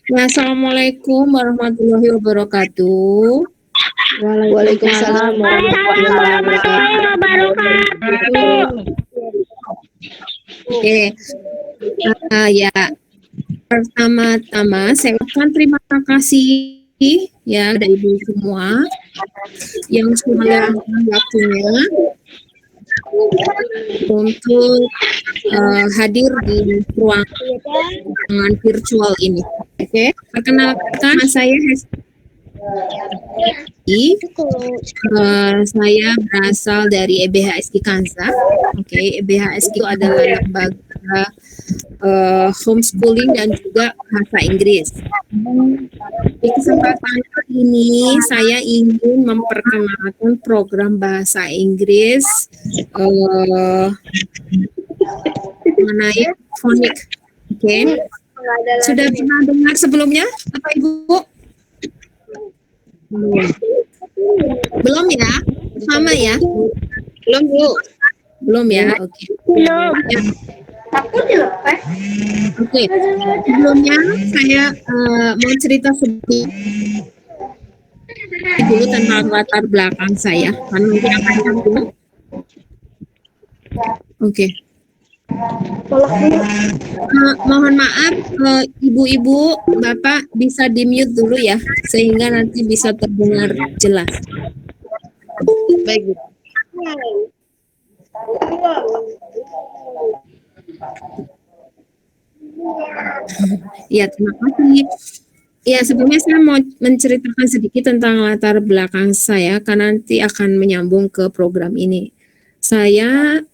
Ya, Assalamualaikum warahmatullahi wabarakatuh. Waalaikumsalam warahmatullahi wabarakatuh. Oke, ya pertama-tama saya ucapkan terima kasih ya dari ibu semua yang sudah meluangkan waktunya untuk hadir di ruangan virtual ini. Oke, perkenalkan saya saya berasal dari EBHSG Kansa. Oke, EBHSG itu adalah lembaga homeschooling dan juga bahasa Inggris. Di kesempatan kali ini saya ingin memperkenalkan program bahasa Inggris mengenai fonik. Oke, sudah pernah dengar sebelumnya, Bapak Ibu? Belum ya? Sama ya? Belum ya? Oke. Ya. Oke. Sebelumnya saya mau cerita sedikit dulu tentang latar belakang saya. Nanti akan nyambung. Oke. Mohon maaf, ibu-ibu, bapak bisa di-mute dulu ya, sehingga nanti bisa terdengar jelas. Baik. Ya, terima kasih. Ya, sebelumnya saya mau menceritakan sedikit tentang latar belakang saya, karena nanti akan menyambung ke program ini. Saya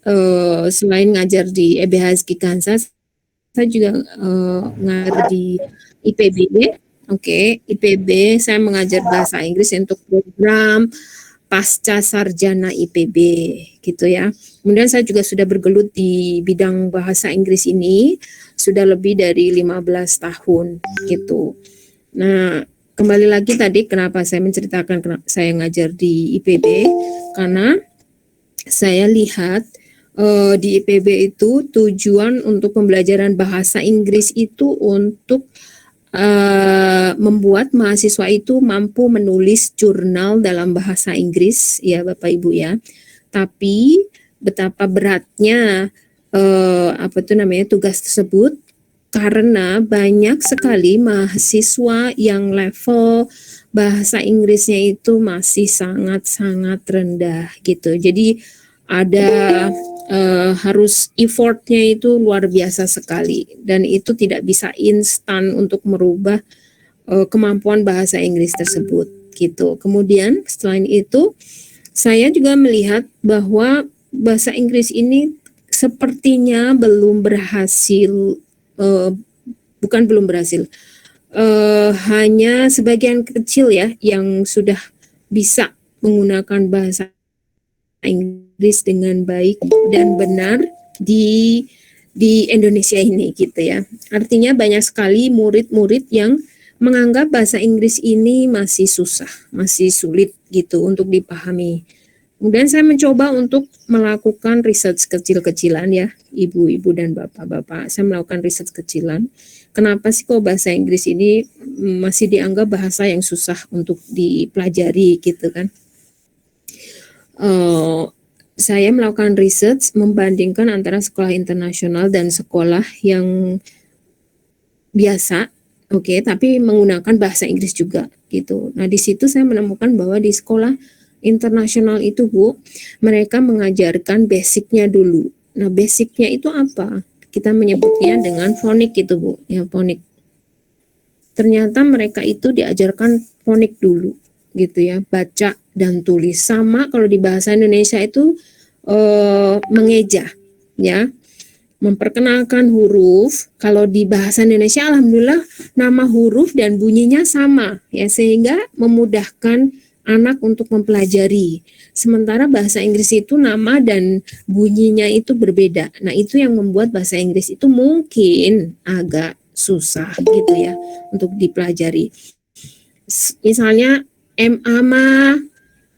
selain ngajar di EBHSG Kansas, saya juga ngajar di IPB. Oke, IPB saya mengajar bahasa Inggris untuk program pasca sarjana IPB gitu ya. Kemudian saya juga sudah bergelut di bidang bahasa Inggris ini sudah lebih dari 15 tahun gitu. Nah, kembali lagi tadi kenapa saya menceritakan saya ngajar di IPB, karena saya lihat di IPB itu tujuan untuk pembelajaran bahasa Inggris itu untuk membuat mahasiswa itu mampu menulis jurnal dalam bahasa Inggris ya Bapak Ibu ya. Tapi betapa beratnya tugas tersebut, karena banyak sekali mahasiswa yang level bahasa Inggrisnya itu masih sangat-sangat rendah gitu. Jadi ada harus effortnya itu luar biasa sekali, dan itu tidak bisa instan untuk merubah kemampuan bahasa Inggris tersebut gitu. Kemudian selain itu saya juga melihat bahwa bahasa Inggris ini sepertinya belum berhasil, hanya sebagian kecil ya yang sudah bisa menggunakan bahasa Inggris dengan baik dan benar di Indonesia ini gitu ya. Artinya banyak sekali murid-murid yang menganggap bahasa Inggris ini masih susah, masih sulit gitu untuk dipahami. Kemudian saya mencoba untuk melakukan riset kecil-kecilan ya, ibu-ibu dan bapak-bapak. Saya melakukan riset kecilan. Kenapa sih kok bahasa Inggris ini masih dianggap bahasa yang susah untuk dipelajari gitu kan? Saya melakukan riset membandingkan antara sekolah internasional dan sekolah yang biasa, tapi menggunakan bahasa Inggris juga gitu. Nah, di situ saya menemukan bahwa di sekolah internasional itu Bu, mereka mengajarkan basicnya dulu. Nah, basicnya itu apa? Kita menyebutnya dengan fonik gitu Bu, ya fonik. Ternyata mereka itu diajarkan fonik dulu gitu ya, baca dan tulis. Sama kalau di bahasa Indonesia itu mengeja ya, memperkenalkan huruf. Kalau di bahasa Indonesia alhamdulillah nama huruf dan bunyinya sama ya, sehingga memudahkan anak untuk mempelajari. Sementara bahasa Inggris itu nama dan bunyinya itu berbeda. Nah, itu yang membuat bahasa Inggris itu mungkin agak susah gitu ya untuk dipelajari. Misalnya mama,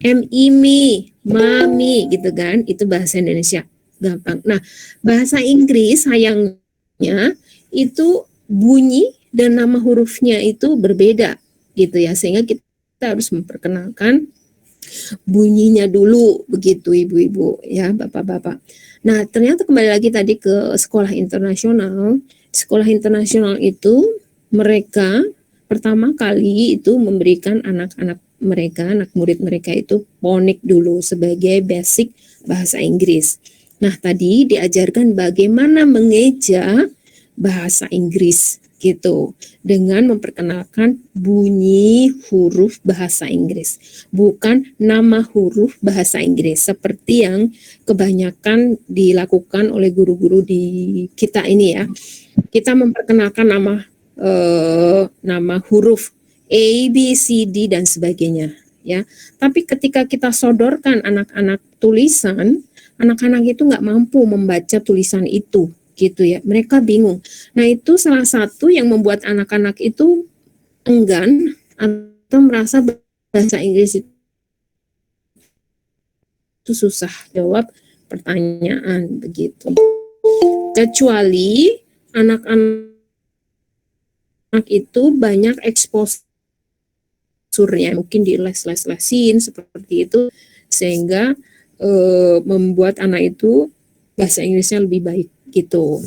mimi, mami gitu kan, itu bahasa Indonesia gampang. Nah, bahasa Inggris sayangnya itu bunyi dan nama hurufnya itu berbeda gitu ya, sehingga kita harus memperkenalkan bunyinya dulu begitu ibu-ibu ya, bapak-bapak. Nah, ternyata kembali lagi tadi ke sekolah internasional. Sekolah internasional itu mereka pertama kali itu memberikan anak-anak mereka, anak murid mereka itu fonik dulu sebagai basic bahasa Inggris. Nah, tadi diajarkan bagaimana mengeja bahasa Inggris gitu dengan memperkenalkan bunyi huruf bahasa Inggris, bukan nama huruf bahasa Inggris seperti yang kebanyakan dilakukan oleh guru-guru di kita ini ya. Kita memperkenalkan nama huruf A, B, C, D dan sebagainya ya. Tapi ketika kita sodorkan anak-anak tulisan, anak-anak itu nggak mampu membaca tulisan itu gitu ya, mereka bingung. Nah, itu salah satu yang membuat anak-anak itu enggan atau merasa bahasa Inggris itu susah jawab pertanyaan begitu. Kecuali anak-anak itu banyak exposure-nya, mungkin di les-lesin seperti itu, sehingga membuat anak itu bahasa Inggrisnya lebih baik gitu.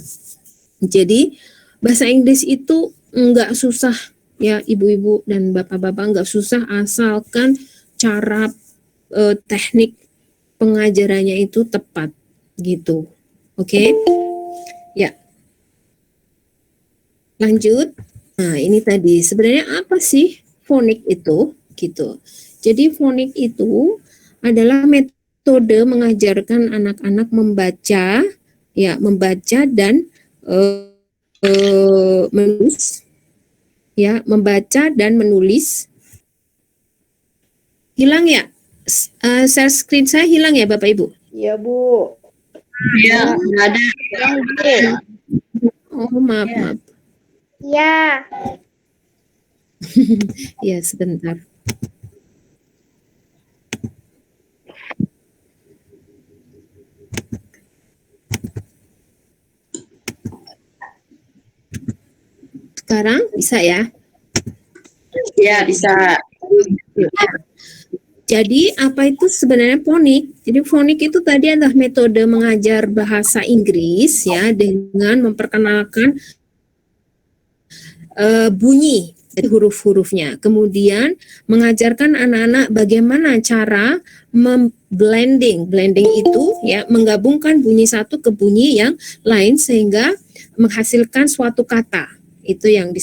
Jadi bahasa Inggris itu enggak susah ya ibu-ibu dan bapak-bapak, enggak susah asalkan cara teknik pengajarannya itu tepat gitu. Oke? Ya. Lanjut. Nah, ini tadi sebenarnya apa sih fonik itu gitu. Jadi fonik itu adalah metode mengajarkan anak-anak membaca dan menulis ya, membaca dan menulis. Hilang ya? Share screen saya hilang ya Bapak Ibu? Iya, Bu. Iya, ada. Oh, maaf. Iya. Ya, sebentar. Sekarang bisa ya? Ya, bisa. Jadi apa itu sebenarnya fonik? Jadi fonik itu tadi adalah metode mengajar bahasa Inggris ya dengan memperkenalkan bunyi dari huruf-hurufnya. Kemudian mengajarkan anak-anak bagaimana cara blending itu ya, menggabungkan bunyi satu ke bunyi yang lain sehingga menghasilkan suatu kata. Itu yang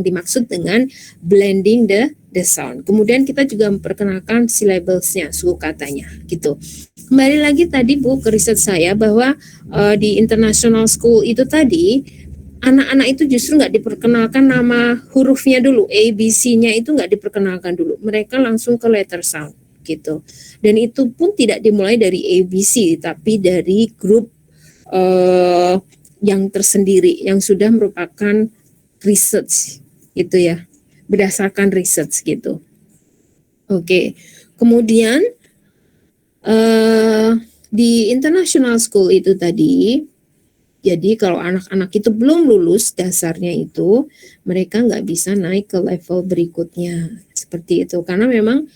dimaksud dengan blending the sound. Kemudian kita juga memperkenalkan syllables-nya, suku katanya gitu. Kembali lagi tadi Bu ke riset saya bahwa di international school itu tadi anak-anak itu justru nggak diperkenalkan nama hurufnya dulu, A, B, C-nya itu nggak diperkenalkan dulu. Mereka langsung ke letter sound gitu. Dan itu pun tidak dimulai dari A, B, C, tapi dari grup yang tersendiri yang sudah merupakan research gitu ya, berdasarkan research gitu. Oke. Kemudian di international school itu tadi, jadi kalau anak-anak itu belum lulus dasarnya itu, mereka nggak bisa naik ke level berikutnya seperti itu. Karena memang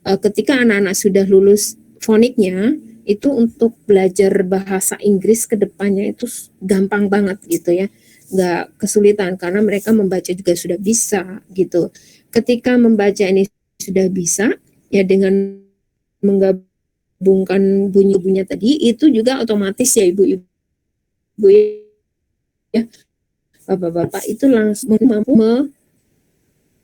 ketika anak-anak sudah lulus foniknya, itu untuk belajar bahasa Inggris ke depannya itu gampang banget gitu ya. Nggak kesulitan karena mereka membaca juga sudah bisa gitu. Ketika membaca ini sudah bisa, ya dengan menggabungkan bunyi-bunyinya tadi, itu juga otomatis ya ibu-ibu ya, bapak-bapak itu langsung mampu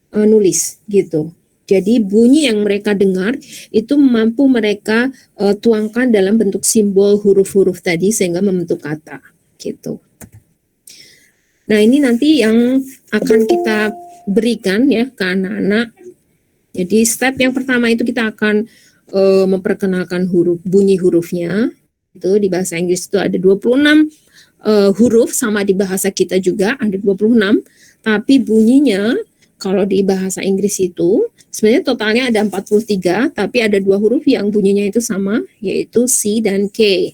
menulis gitu. Jadi bunyi yang mereka dengar itu mampu mereka tuangkan dalam bentuk simbol huruf-huruf tadi sehingga membentuk kata gitu. Nah, ini nanti yang akan kita berikan ya ke anak-anak. Jadi step yang pertama itu kita akan memperkenalkan bunyi hurufnya. Itu di bahasa Inggris itu ada 26 huruf, sama di bahasa kita juga ada 26, tapi bunyinya kalau di bahasa Inggris itu sebenarnya totalnya ada 43, tapi ada 2 huruf yang bunyinya itu sama, yaitu C dan K.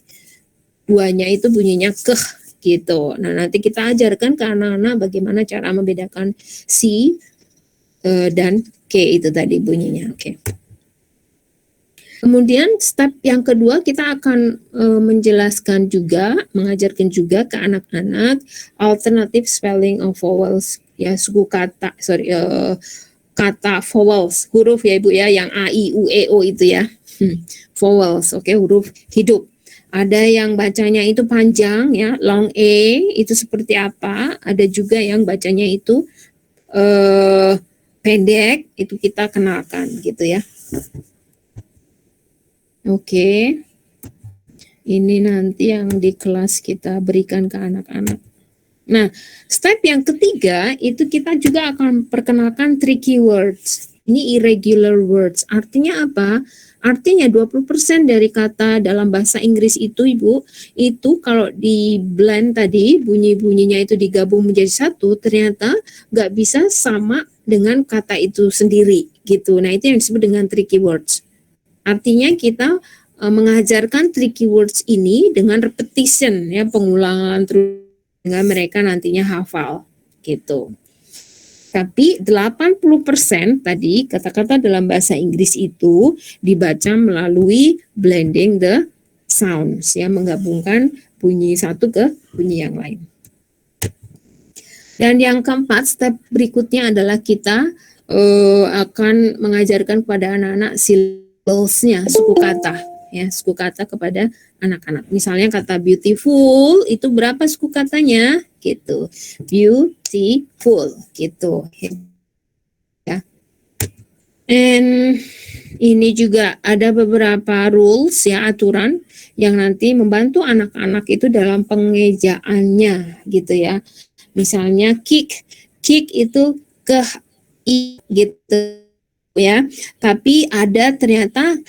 Duanya itu bunyinya keh gitu. Nah, nanti kita ajarkan ke anak-anak bagaimana cara membedakan C dan K itu tadi bunyinya. Oke. Kemudian step yang kedua kita akan menjelaskan juga, mengajarkan juga ke anak-anak alternative spelling of vowels, ya suku kata, kata vowels, huruf ya Ibu ya, yang A, I, U, E, O itu ya. Vowels, oke, huruf hidup. Ada yang bacanya itu panjang ya, long E itu seperti apa, ada juga yang bacanya itu pendek, itu kita kenalkan gitu ya. Oke. Ini nanti yang di kelas kita berikan ke anak-anak. Nah, step yang ketiga itu kita juga akan perkenalkan tricky words. Ini irregular words. Artinya apa? Artinya 20% dari kata dalam bahasa Inggris itu Ibu, itu kalau di blend tadi, bunyi-bunyinya itu digabung menjadi satu, ternyata nggak bisa sama dengan kata itu sendiri gitu. Nah, itu yang disebut dengan tricky words. Artinya kita mengajarkan tricky words ini dengan repetition ya, pengulangan terus sehingga mereka nantinya hafal gitu. Tapi 80% tadi kata-kata dalam bahasa Inggris itu dibaca melalui blending the sounds ya, menggabungkan bunyi satu ke bunyi yang lain. Dan yang keempat, step berikutnya adalah kita akan mengajarkan kepada anak-anak syllables-nya, suku kata ya, suku kata kepada anak-anak. Misalnya kata beautiful itu berapa suku katanya gitu. Beautiful gitu. Ya. And ini juga ada beberapa rules ya, aturan yang nanti membantu anak-anak itu dalam pengejaannya gitu ya. Misalnya kick itu ke I gitu ya. Tapi ada ternyata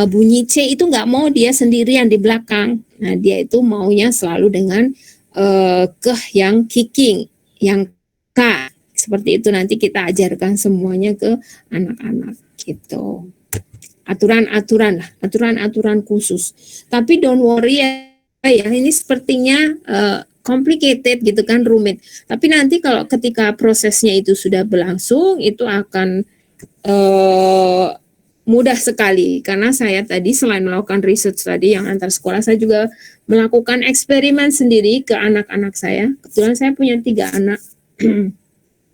bunyi C itu nggak mau dia sendirian di belakang. Nah, dia itu maunya selalu dengan yang kicking, yang K. Seperti itu nanti kita ajarkan semuanya ke anak-anak gitu. Aturan-aturan khusus. Tapi don't worry ya, ini sepertinya complicated gitu kan, rumit. Tapi nanti kalau ketika prosesnya itu sudah berlangsung, itu akan mudah sekali, karena saya tadi selain melakukan research tadi yang antar sekolah, saya juga melakukan eksperimen sendiri ke anak-anak saya. Kebetulan saya punya 3 anak.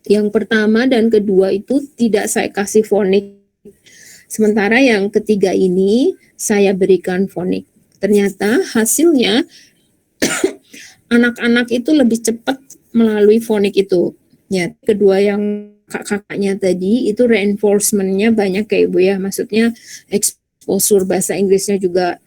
Yang pertama dan kedua itu tidak saya kasih fonik. Sementara yang ketiga ini saya berikan fonik. Ternyata hasilnya anak-anak itu lebih cepat melalui fonik itu. Ya, kedua yang kakaknya tadi itu reinforcement-nya banyak kayak Ibu ya, maksudnya exposure bahasa Inggrisnya juga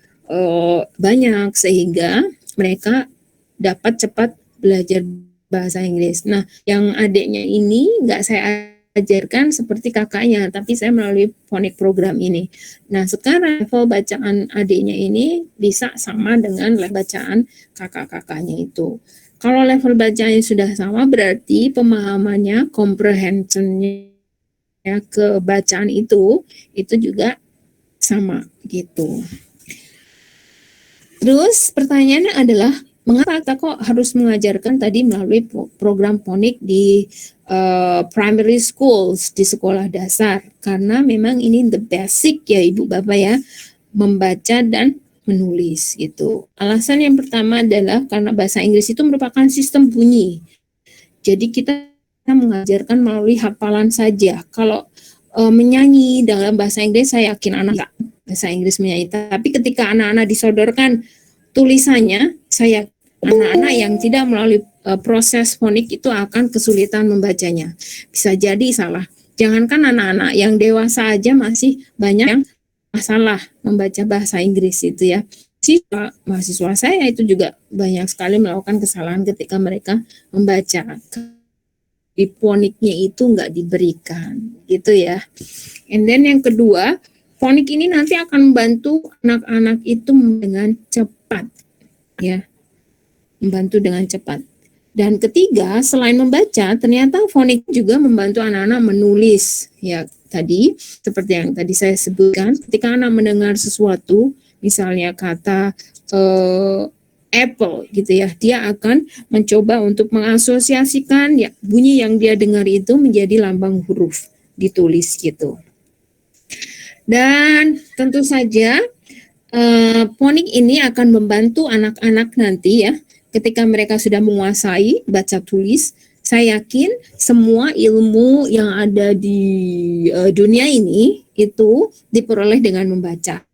banyak sehingga mereka dapat cepat belajar bahasa Inggris. Nah, yang adiknya ini nggak saya ajarkan seperti kakaknya, tapi saya melalui phonic program ini. Nah, sekarang level bacaan adiknya ini bisa sama dengan level bacaan kakak-kakaknya itu. Kalau level bacanya sudah sama, berarti pemahamannya, comprehension-nya ya, ke bacaan itu juga sama gitu. Terus pertanyaannya adalah, mengapa kita kok harus mengajarkan tadi melalui program phonic di primary schools, di sekolah dasar? Karena memang ini the basic ya Ibu Bapak ya, membaca dan menulis gitu. Alasan yang pertama adalah karena bahasa Inggris itu merupakan sistem bunyi. Jadi kita mengajarkan melalui hafalan saja. Kalau menyanyi dalam bahasa Inggris, saya yakin anak bahasa Inggris menyanyi. Tapi ketika anak-anak disodorkan tulisannya, saya anak-anak yang tidak melalui proses fonik itu akan kesulitan membacanya. Bisa jadi salah. Jangankan anak-anak, yang dewasa aja masih banyak yang masalah membaca bahasa Inggris itu ya. Mahasiswa saya itu juga banyak sekali melakukan kesalahan ketika mereka membaca. Di foniknya itu nggak diberikan gitu ya. And then yang kedua, fonik ini nanti akan membantu anak-anak itu dengan cepat ya. Membantu dengan cepat. Dan ketiga, selain membaca, ternyata fonik juga membantu anak-anak menulis ya. Tadi, seperti yang tadi saya sebutkan, ketika anak mendengar sesuatu, misalnya kata apple gitu ya. Dia akan mencoba untuk mengasosiasikan ya bunyi yang dia dengar itu menjadi lambang huruf ditulis gitu. Dan tentu saja ponik ini akan membantu anak-anak nanti ya ketika mereka sudah menguasai baca tulis. Saya yakin semua ilmu yang ada di dunia ini itu diperoleh dengan membaca.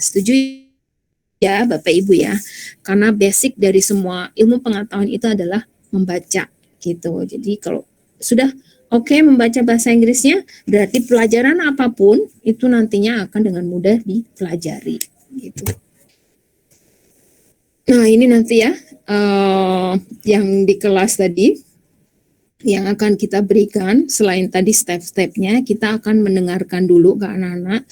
Setuju ya Bapak Ibu ya? Karena basic dari semua ilmu pengetahuan itu adalah membaca gitu. Jadi kalau sudah oke membaca bahasa Inggrisnya, berarti pelajaran apapun itu nantinya akan dengan mudah dipelajari gitu. Nah ini nanti ya yang di kelas tadi yang akan kita berikan selain tadi step-stepnya, kita akan mendengarkan dulu ke anak-anak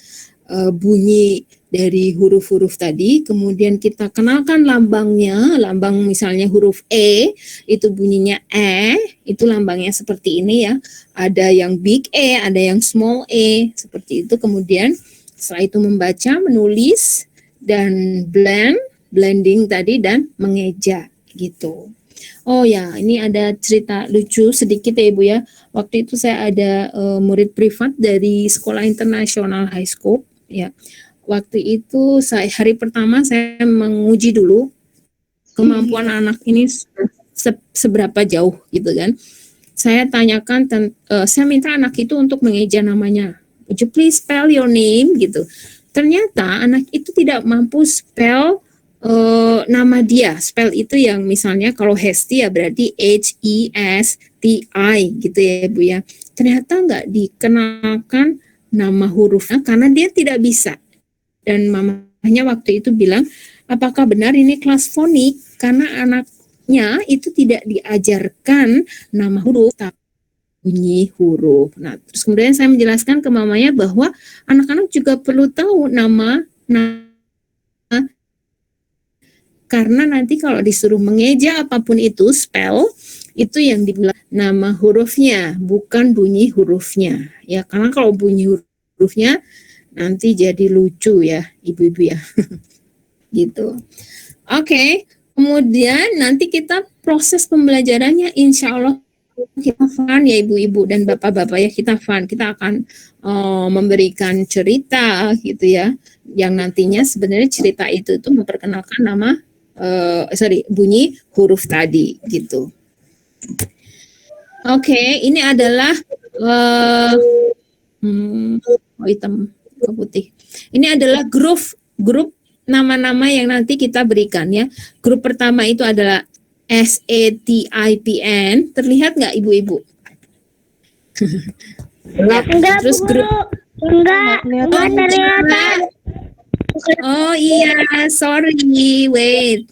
bunyi dari huruf-huruf tadi, kemudian kita kenalkan lambangnya, lambang misalnya huruf E, itu bunyinya itu lambangnya seperti ini ya, ada yang big E, ada yang small E, seperti itu, kemudian setelah itu membaca, menulis, dan blending tadi, dan mengeja gitu. Oh ya, ini ada cerita lucu sedikit ya Ibu ya. Waktu itu saya ada murid privat dari sekolah internasional high school ya. Waktu itu hari pertama saya menguji dulu kemampuan anak ini seberapa jauh gitu kan. Saya tanyakan, saya minta anak itu untuk mengeja namanya. Would you please spell your name gitu. Ternyata anak itu tidak mampu spell nama dia, spell itu yang misalnya kalau Hesti ya berarti Hesti gitu ya Bu ya. Ternyata nggak dikenalkan nama hurufnya karena dia tidak bisa. Dan mamanya waktu itu bilang, apakah benar ini kelas fonik? Karena anaknya itu tidak diajarkan nama huruf, tapi bunyi huruf. Nah, terus kemudian saya menjelaskan ke mamanya bahwa anak-anak juga perlu tahu nama karena nanti kalau disuruh mengeja apapun itu spell itu yang dibilang nama hurufnya bukan bunyi hurufnya ya, karena kalau bunyi hurufnya nanti jadi lucu ya ibu-ibu ya gitu. Oke, kemudian nanti kita proses pembelajarannya insya Allah kita fun ya ibu-ibu dan bapak-bapak ya, kita fun, kita akan memberikan cerita gitu ya yang nantinya sebenarnya cerita itu tuh memperkenalkan nama bunyi huruf tadi gitu. Oke, ini adalah hitam ke putih. Ini adalah grup nama-nama yang nanti kita berikan ya. Grup pertama itu adalah SATIPN. Terlihat nggak ibu-ibu? Enggak, Terus Bu grup Guru. Enggak terlihat. Oh iya, sorry, wait.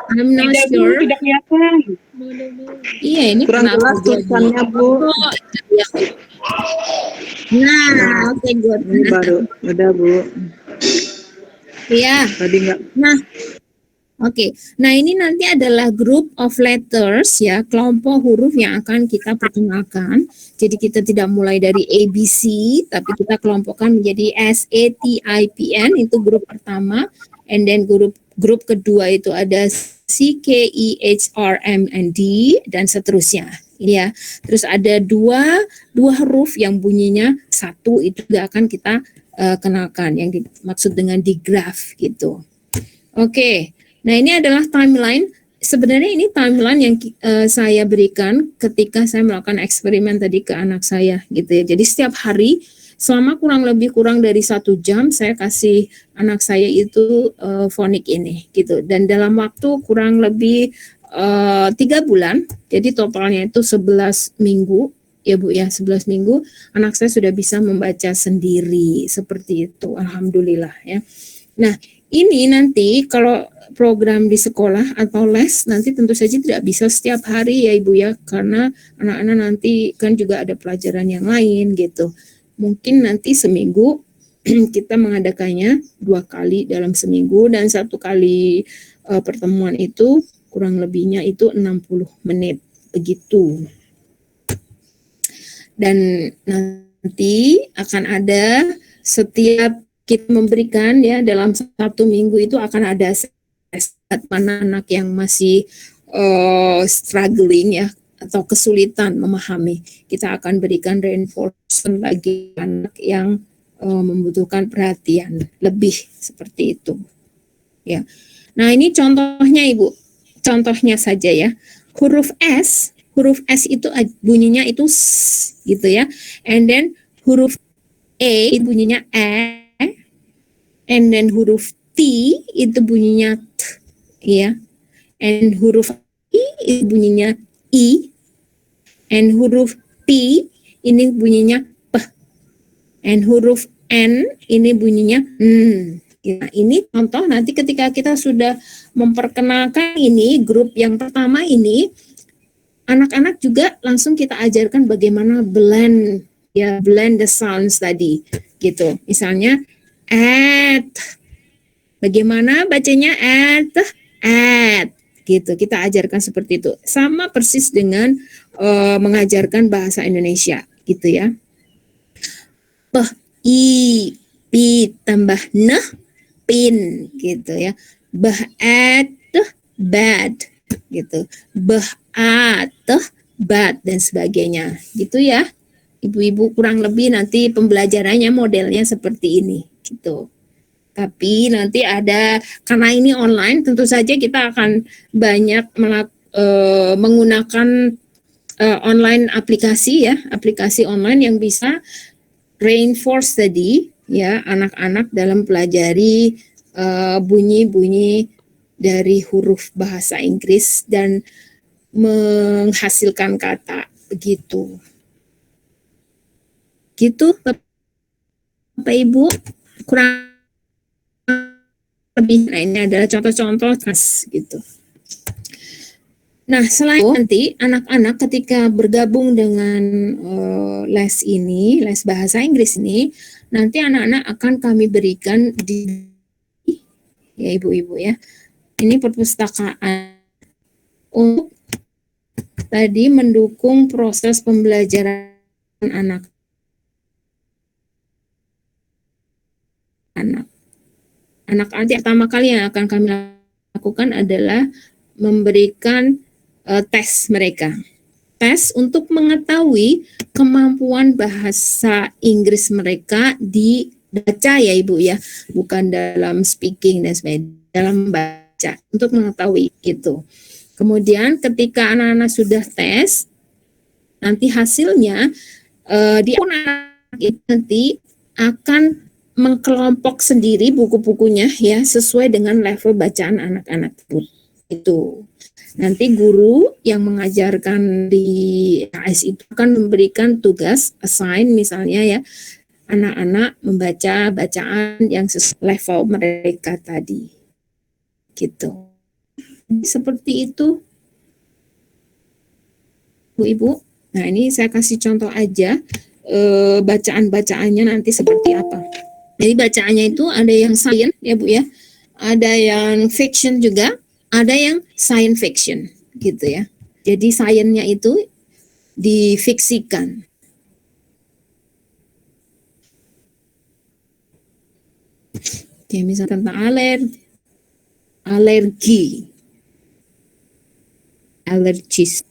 I'm not Tidak, Bu, sure. tidak kelihatan. Iya, ini Kurang kenapa jelas tulisannya, Bu. Oh, iya. Nah, oke, good. Ini baru, udah Bu. Iya. Tadi nggak. Nah, oke. Nah, ini nanti adalah group of letters ya, kelompok huruf yang akan kita perkenalkan. Jadi kita tidak mulai dari ABC, tapi kita kelompokkan menjadi SATIPN, itu grup pertama. And then grup kedua itu ada CKEHRMND dan seterusnya. Ya. Terus ada dua huruf yang bunyinya satu, itu juga akan kita kenalkan yang dimaksud dengan digraph gitu. Oke. Nah, ini adalah timeline. Sebenarnya ini timeline yang saya berikan ketika saya melakukan eksperimen tadi ke anak saya gitu ya. Jadi setiap hari selama kurang dari 1 jam saya kasih anak saya itu fonik ini gitu. Dan dalam waktu kurang lebih 3 bulan, jadi totalnya itu 11 minggu ya Bu ya, 11 minggu anak saya sudah bisa membaca sendiri seperti itu. Alhamdulillah ya. Nah, ini nanti kalau program di sekolah atau les nanti tentu saja tidak bisa setiap hari ya Ibu ya, karena anak-anak nanti kan juga ada pelajaran yang lain gitu. Mungkin nanti seminggu kita mengadakannya 2 kali dalam seminggu dan 1 kali pertemuan itu kurang lebihnya itu 60 menit begitu. Dan nanti akan ada setiap kita memberikan ya dalam 1 minggu itu akan ada anak-anak yang masih struggling ya atau kesulitan memahami, kita akan berikan reinforcement bagi anak yang membutuhkan perhatian lebih seperti itu. Ya. Nah, ini contohnya Ibu. Contohnya saja ya. Huruf S itu bunyinya itu S gitu ya. And then huruf E itu bunyinya E. And then huruf T itu bunyinya T ya. And huruf I itu bunyinya I. And huruf P ini bunyinya P. And huruf N ini bunyinya N. Nah, ini contoh nanti ketika kita sudah memperkenalkan ini grup yang pertama ini, anak-anak juga langsung kita ajarkan bagaimana blend the sounds tadi gitu. Misalnya at, bagaimana bacanya at gitu. Kita ajarkan seperti itu. Sama persis dengan mengajarkan bahasa Indonesia gitu ya. Pi tambah pin gitu ya. Bad gitu. Bad dan sebagainya gitu ya. Ibu-ibu kurang lebih nanti pembelajarannya modelnya seperti ini gitu. Tapi nanti ada, karena ini online tentu saja kita akan banyak menggunakan online aplikasi ya, aplikasi online yang bisa reinforce tadi ya anak-anak dalam pelajari bunyi-bunyi dari huruf bahasa Inggris dan menghasilkan kata begitu. Gitu Bapak Ibu, kurang lebih. Nah, ini adalah contoh-contoh khas gitu. Nah, selain nanti anak-anak ketika bergabung dengan les ini, les bahasa Inggris ini, nanti anak-anak akan kami berikan di ya ibu-ibu ya. Ini perpustakaan untuk tadi mendukung proses pembelajaran anak-anak. Anak-anak pertama kali yang akan kami lakukan adalah memberikan tes mereka. Tes untuk mengetahui kemampuan bahasa Inggris mereka dibaca ya Ibu ya, bukan dalam speaking dan sebagainya, dalam baca untuk mengetahui gitu. Kemudian ketika anak-anak sudah tes, nanti hasilnya anak itu nanti akan mengkelompok sendiri buku-bukunya ya sesuai dengan level bacaan anak-anak itu. Nanti guru yang mengajarkan di AS itu akan memberikan tugas assign misalnya ya anak-anak membaca bacaan yang sesuai level mereka tadi. Gitu. Seperti itu. Bu-ibu. Nah, ini saya kasih contoh aja bacaan-bacaannya nanti seperti apa. Jadi bacaannya itu ada yang science ya Bu ya. Ada yang fiction juga. Ada yang science fiction gitu ya. Jadi science-nya itu difiksikan. Oke, misalnya tentang alergi. Allergies.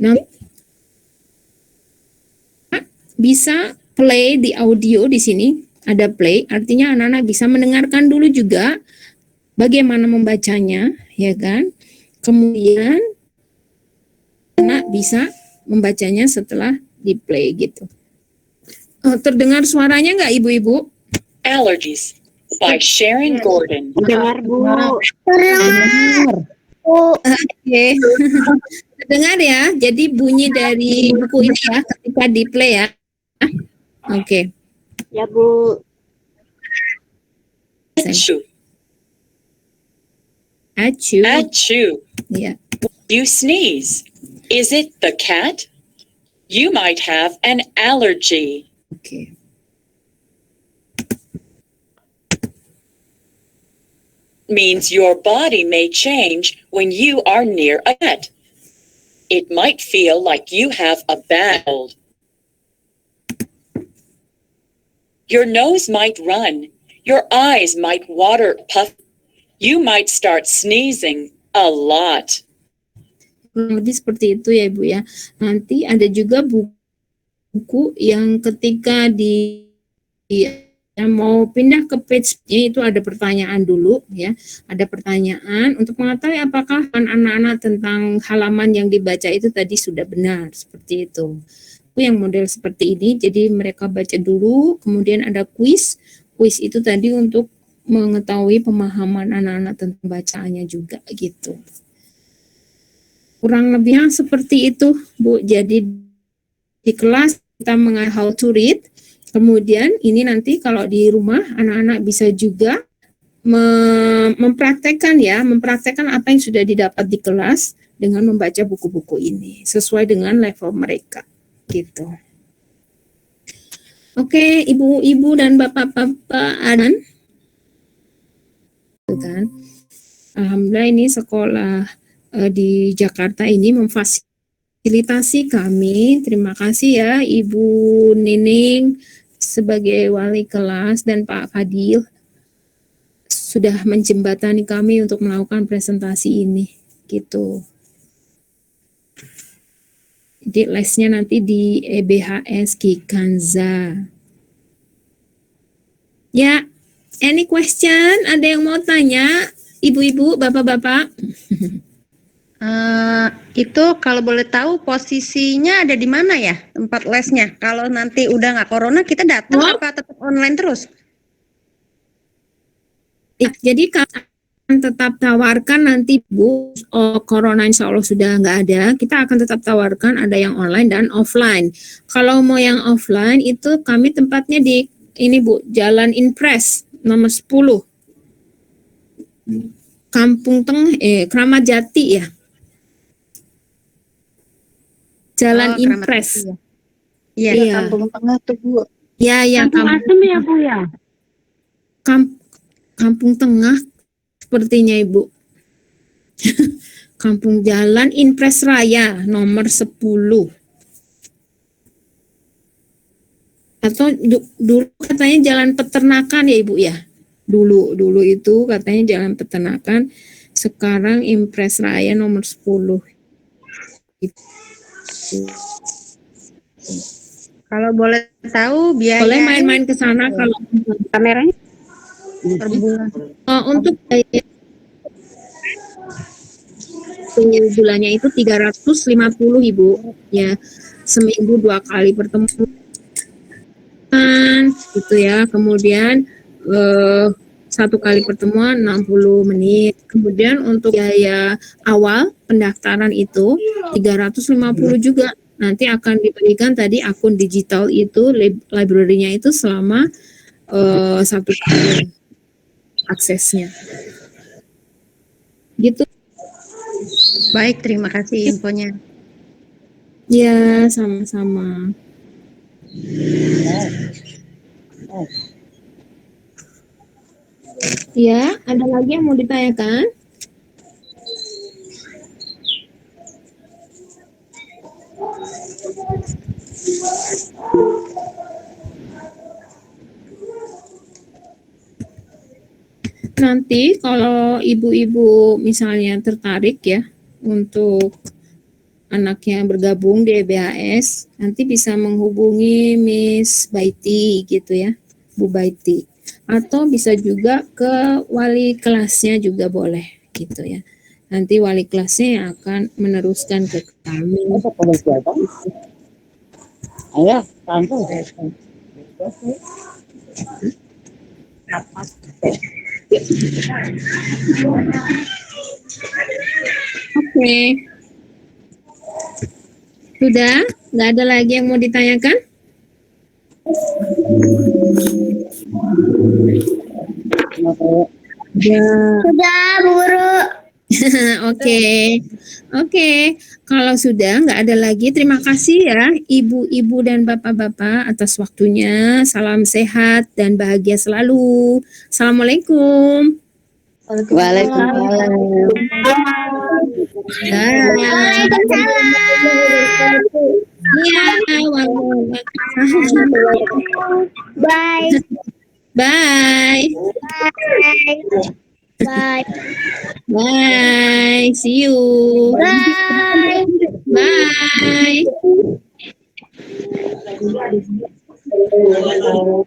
Nah, bisa play di audio di sini, ada play, artinya anak-anak bisa mendengarkan dulu juga bagaimana membacanya, ya kan? Kemudian anak bisa membacanya setelah di play gitu. Terdengar suaranya nggak ibu-ibu? Allergies by Sharon Gordon. Dengar Bu. Oke. Dengar ya, jadi bunyi dari buku ini ya ketika di play ya. Oke. Ya Bu. Achoo. Achoo. Achoo. Ya. You sneeze. Is it the cat? You might have an allergy. Oke. Means your body may change when you are near a cat. It might feel like you have a bad cold. Your nose might run. Your eyes might water puff. You might start sneezing a lot. Kurang lebih seperti itu ya Ibu ya. Nanti ada juga buku yang ketika yang mau pindah ke page-nya itu ada pertanyaan dulu ya. Ada pertanyaan untuk mengetahui apakah anak-anak tentang halaman yang dibaca itu tadi sudah benar, seperti itu. Itu yang model seperti ini. Jadi mereka baca dulu, kemudian ada kuis. Kuis itu tadi untuk mengetahui pemahaman anak-anak tentang bacaannya juga gitu. Kurang lebihnya seperti itu, Bu. Jadi di kelas kita mengajar how to read. Kemudian ini nanti kalau di rumah anak-anak bisa juga mempraktekkan apa yang sudah didapat di kelas dengan membaca buku-buku ini sesuai dengan level mereka gitu. Oke, ibu-ibu dan bapak-bapak Anan. Kan. Alhamdulillah ini sekolah di Jakarta ini memfasilitasi kami. Terima kasih ya Ibu Nining sebagai wali kelas dan Pak Fadil sudah menjembatani kami untuk melakukan presentasi ini gitu. Jadi lesnya nanti di EBHS Kikanza. Ya, any question? Ada yang mau tanya? Ibu-ibu, bapak-bapak? Itu kalau boleh tahu posisinya ada di mana ya tempat lesnya? Kalau nanti udah nggak corona kita datang apa tetap online terus? Jadi akan tetap tawarkan nanti Bu, corona insya Allah sudah nggak ada, kita akan tetap tawarkan ada yang online dan offline. Kalau mau yang offline itu kami tempatnya di ini Bu, Jalan Impres nomor 10. Kampung Tengah, Kramat Jati ya. Jalan Impres. Iya, Kampung Tengah tuh Bu. Ya, Kampung Asem ya Bu ya? Kampung Tengah sepertinya Ibu. Kampung Jalan Impres Raya nomor 10. Atau dulu katanya Jalan Peternakan ya Ibu ya. Dulu itu katanya Jalan Peternakan, sekarang Impres Raya nomor 10. Kalau boleh tahu biaya. Boleh main-main ke sana kalau kameranya. Untuk bulannya itu 350 Ibu ya, seminggu 2 kali pertemuan gitu ya, kemudian 1 kali pertemuan 60 menit. Kemudian untuk biaya awal pendaftaran itu 350 juga. Nanti akan diberikan tadi akun digital itu, library-nya itu selama 1 tahun aksesnya. Gitu. Baik, terima kasih infonya. Ya, sama-sama. Ya, ada lagi yang mau ditanyakan? Nanti kalau ibu-ibu misalnya tertarik ya untuk anaknya bergabung di EBHS, nanti bisa menghubungi Miss Baiti gitu ya, Bu Baiti. Atau bisa juga ke wali kelasnya juga boleh gitu ya. Nanti wali kelasnya yang akan meneruskan ke kami. Ayo, tangguh. Oke. Sudah? Nggak ada lagi yang mau ditanyakan? Ya. Sudah Bu Guru. Oke. Kalau sudah nggak ada lagi, terima kasih ya ibu-ibu dan bapak-bapak atas waktunya. Salam sehat dan bahagia selalu. Assalamualaikum. Waalaikumsalam. Iya, waalaikumsalam. Bye. Bye. Bye. Bye. See you. Bye. Bye.